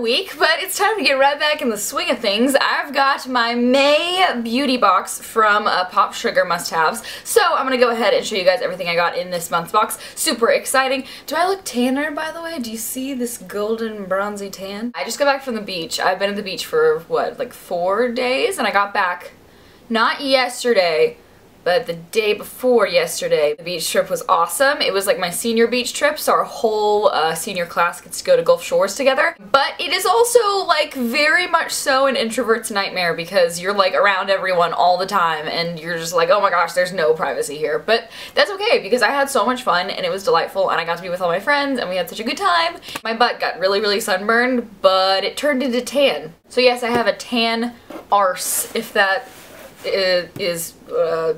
week, but it's time to get right back in the swing of things. I've got my May beauty box from Pop Sugar must-haves, so I'm gonna go ahead and show you guys everything I got in this month's box. Super exciting. Do I look tanner, by the way? Do you see this golden bronzy tan? I just got back from the beach. I've been at the beach for, what, like 4 days? And I got back not yesterday, but the day before yesterday. The beach trip was awesome. It was like my senior beach trip, so our whole senior class gets to go to Gulf Shores together. But it is also like very much so an introvert's nightmare because you're like around everyone all the time and you're just like, oh my gosh, there's no privacy here. But that's okay because I had so much fun and it was delightful and I got to be with all my friends and we had such a good time. My butt got really, really sunburned, but it turned into tan. So yes, I have a tan arse, if that is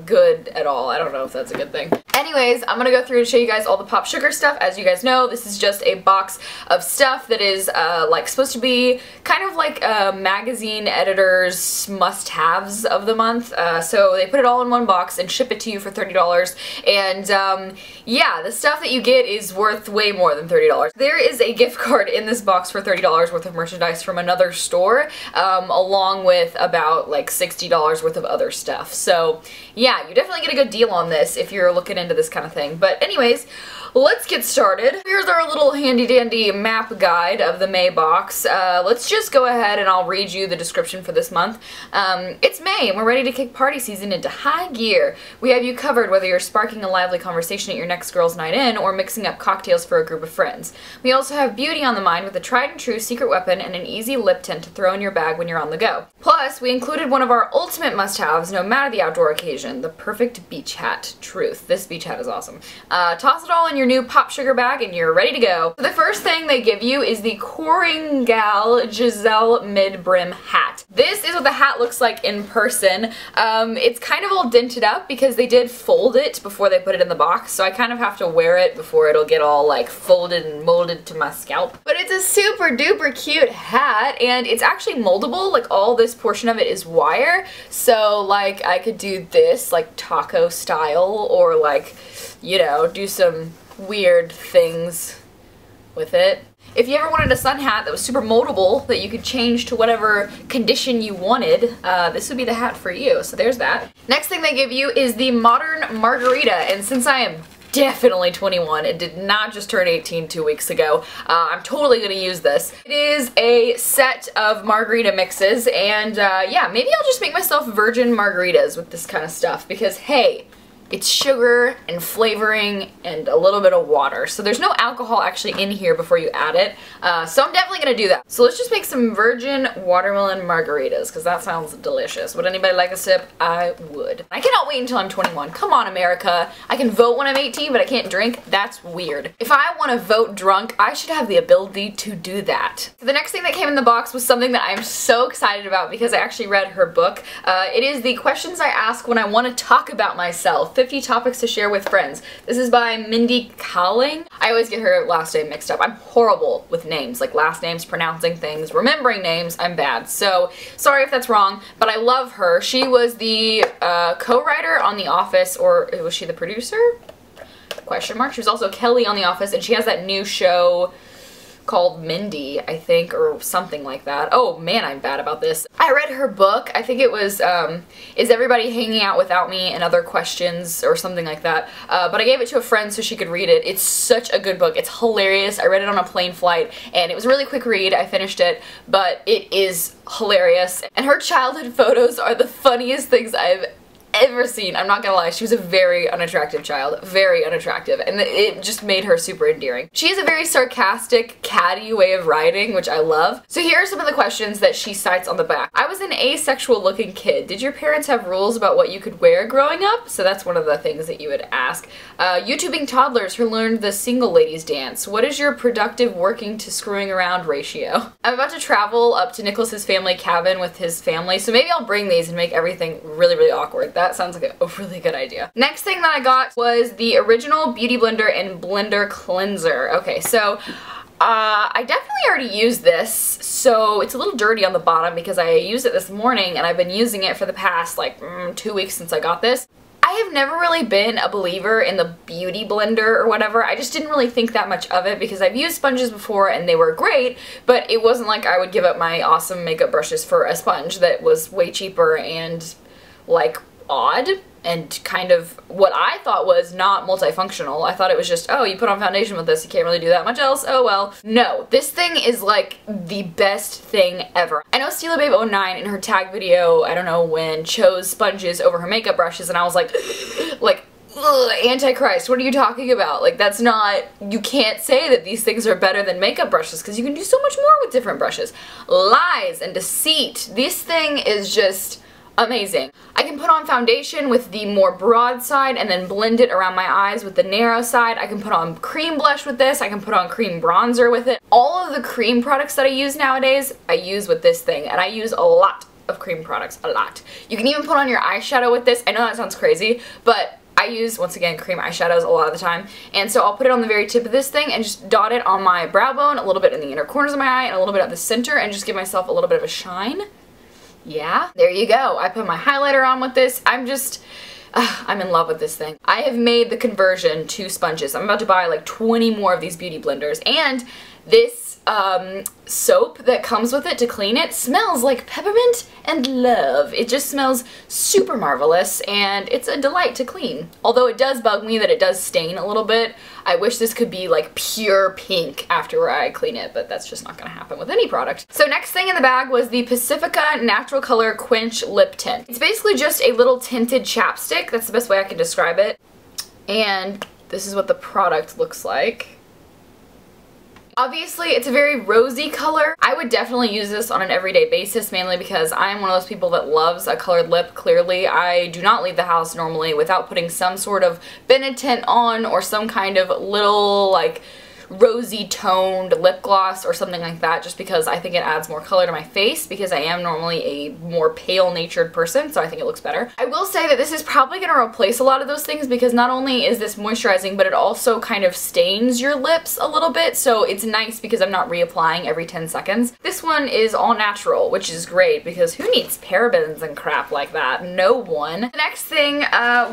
good at all. I don't know if that's a good thing. Anyways, I'm gonna go through and show you guys all the Pop Sugar stuff. As you guys know, this is just a box of stuff that is like supposed to be kind of like a magazine editor's must-haves of the month. So they put it all in one box and ship it to you for $30. And yeah, the stuff that you get is worth way more than $30. There is a gift card in this box for $30 worth of merchandise from another store, along with about like $60 worth of other stuff. So yeah, you definitely get a good deal on this if you're looking into this kind of thing. But anyways, let's get started. Here's our little handy dandy map guide of the May box. Let's just go ahead and I'll read you the description for this month. It's May and we're ready to kick party season into high gear. We have you covered whether you're sparking a lively conversation at your next girls' night in or mixing up cocktails for a group of friends. We also have beauty on the mind with a tried and true secret weapon and an easy lip tint to throw in your bag when you're on the go. Plus, we included one of our ultimate must-haves no matter the outdoor occasion, the perfect beach hat. Truth. This beach hat is awesome. Toss it all in your new Pop Sugar bag and you're ready to go. So the first thing they give you is the Coringal Giselle mid-brim hat. This is what the hat looks like in person. It's kind of all dented up because they did fold it before they put it in the box, so I kind of have to wear it before it'll get all like folded and molded to my scalp. But it's a super duper cute hat and it's actually moldable. Like all this portion of it is wire, so like I could do this like taco style or like, you know, do some weird things with it. If you ever wanted a sun hat that was super moldable that you could change to whatever condition you wanted, this would be the hat for you. So there's that. Next thing they give you is the Modern Margarita, and since I am definitely 21 and did not just turn 18 2 weeks ago, I'm totally gonna use this. It is a set of margarita mixes and yeah, maybe I'll just make myself virgin margaritas with this kind of stuff because hey, it's sugar and flavoring and a little bit of water. So there's no alcohol actually in here before you add it. So I'm definitely gonna do that. So let's just make some virgin watermelon margaritas because that sounds delicious. Would anybody like a sip? I would. I cannot wait until I'm 21. Come on, America. I can vote when I'm 18, but I can't drink. That's weird. If I want to vote drunk, I should have the ability to do that. So the next thing that came in the box was something that I'm so excited about because I actually read her book. It is the questions I ask when I want to talk about myself. 50 topics to share with friends. This is by Mindy Kaling. I always get her last name mixed up. I'm horrible with names, like last names, pronouncing things, remembering names. I'm bad. So sorry if that's wrong, but I love her. She was the co-writer on The Office, or was she the producer? Question mark. She was also Kelly on The Office, and she has that new show called Mindy, I think, or something like that. Oh man, I'm bad about this. I read her book. I think it was, Is Everybody Hanging Out Without Me and Other Questions or something like that. But I gave it to a friend so she could read it. It's such a good book. It's hilarious. I read it on a plane flight and it was a really quick read. I finished it, but it is hilarious. And her childhood photos are the funniest things I've ever seen. I'm not gonna lie, she was a very unattractive child. Very unattractive. And it just made her super endearing. She has a very sarcastic, catty way of writing, which I love. So here are some of the questions that she cites on the back. I was an asexual looking kid. Did your parents have rules about what you could wear growing up? So that's one of the things that you would ask. YouTubing toddlers who learned the single ladies dance. What is your productive working to screwing around ratio? I'm about to travel up to Nicholas's family cabin with his family, so maybe I'll bring these and make everything really, really awkward. That sounds like a really good idea. Next thing that I got was the original Beauty Blender and Blender Cleanser. Okay, so I definitely already used this, so it's a little dirty on the bottom because I used it this morning and I've been using it for the past like 2 weeks since I got this. I I have never really been a believer in the beauty blender or whatever. I just didn't really think that much of it because I've used sponges before and they were great, but it wasn't like I would give up my awesome makeup brushes for a sponge that was way cheaper and like odd and kind of what I thought was not multifunctional. I thought it was just, oh, you put on foundation with this, you can't really do that much else, oh well. No, this thing is like the best thing ever. I know SteelaBabe09 in her tag video, I don't know when, chose sponges over her makeup brushes and I was like, ugh, Antichrist, what are you talking about? Like, that's not, you can't say that these things are better than makeup brushes because you can do so much more with different brushes. Lies and deceit. This thing is just amazing. I can put on foundation with the more broad side and then blend it around my eyes with the narrow side. I can put on cream blush with this. I can put on cream bronzer with it. All of the cream products that I use nowadays, I use with this thing, and I use a lot of cream products, a lot. You can even put on your eyeshadow with this. I know that sounds crazy, but I use, once again, cream eyeshadows a lot of the time, and so I'll put it on the very tip of this thing and just dot it on my brow bone, a little bit in the inner corners of my eye, and a little bit at the center, and just give myself a little bit of a shine. Yeah, there you go. I put my highlighter on with this. I'm in love with this thing. I have made the conversion to sponges. I'm about to buy like 20 more of these beauty blenders, and this soap that comes with it to clean it smells like peppermint and love. It just smells super marvelous and it's a delight to clean. Although it does bug me that it does stain a little bit. I wish this could be like pure pink after I clean it, but that's just not gonna happen with any product. So next thing in the bag was the Pacifica Natural Color Quench Lip Tint. It's basically just a little tinted chapstick. That's the best way I can describe it. And this is what the product looks like. Obviously, it's a very rosy color. I would definitely use this on an everyday basis, mainly because I'm one of those people that loves a colored lip, clearly. I do not leave the house normally without putting some sort of Bennett tint on or some kind of little, like, rosy toned lip gloss or something like that, just because I think it adds more color to my face because I am normally a more pale natured person, so I think it looks better. I will say that this is probably going to replace a lot of those things because not only is this moisturizing, but it also kind of stains your lips a little bit, so it's nice because I'm not reapplying every 10 seconds. This one is all natural, which is great because who needs parabens and crap like that? No one. The next thing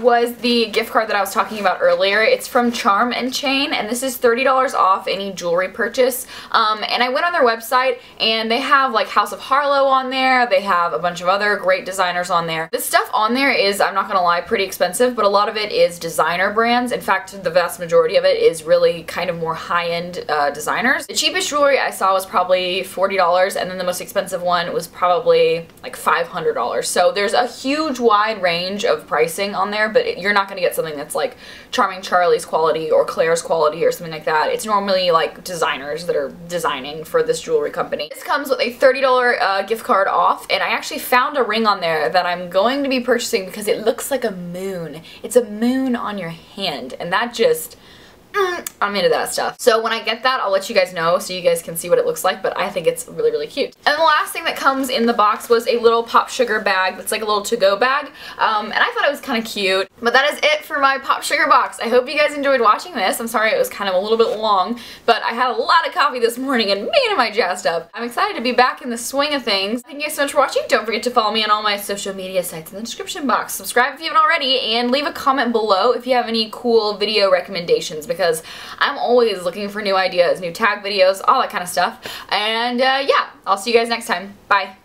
was the gift card that I was talking about earlier. It's from Charm and Chain, and this is $30 off any jewelry purchase, and I went on their website and they have like House of Harlow on there, they have a bunch of other great designers on there. The stuff on there is, I'm not gonna lie, pretty expensive, but a lot of it is designer brands. In fact, the vast majority of it is really kind of more high-end designers. The cheapest jewelry I saw was probably $40, and then the most expensive one was probably like $500. So there's a huge wide range of pricing on there, but you're not gonna get something that's like Charming Charlie's quality or Claire's quality or something like that. It's normally like designers that are designing for this jewelry company. This comes with a $30 gift card off, and I actually found a ring on there that I'm going to be purchasing because it looks like a moon. It's a moon on your hand, and that just, I'm into that stuff. So when I get that, I'll let you guys know so you guys can see what it looks like, but I think it's really, really cute. And the last thing that comes in the box was a little Pop Sugar bag that's like a little to-go bag, and I thought it was kind of cute. But that is it for my Pop Sugar box. I hope you guys enjoyed watching this. I'm sorry it was kind of a little bit long, but I had a lot of coffee this morning and man am I jazzed up. I'm excited to be back in the swing of things. Thank you guys so much for watching. Don't forget to follow me on all my social media sites in the description box. Subscribe if you haven't already, and leave a comment below if you have any cool video recommendations because I'm always looking for new ideas, new tag videos, all that kind of stuff. And yeah, I'll see you guys next time. Bye.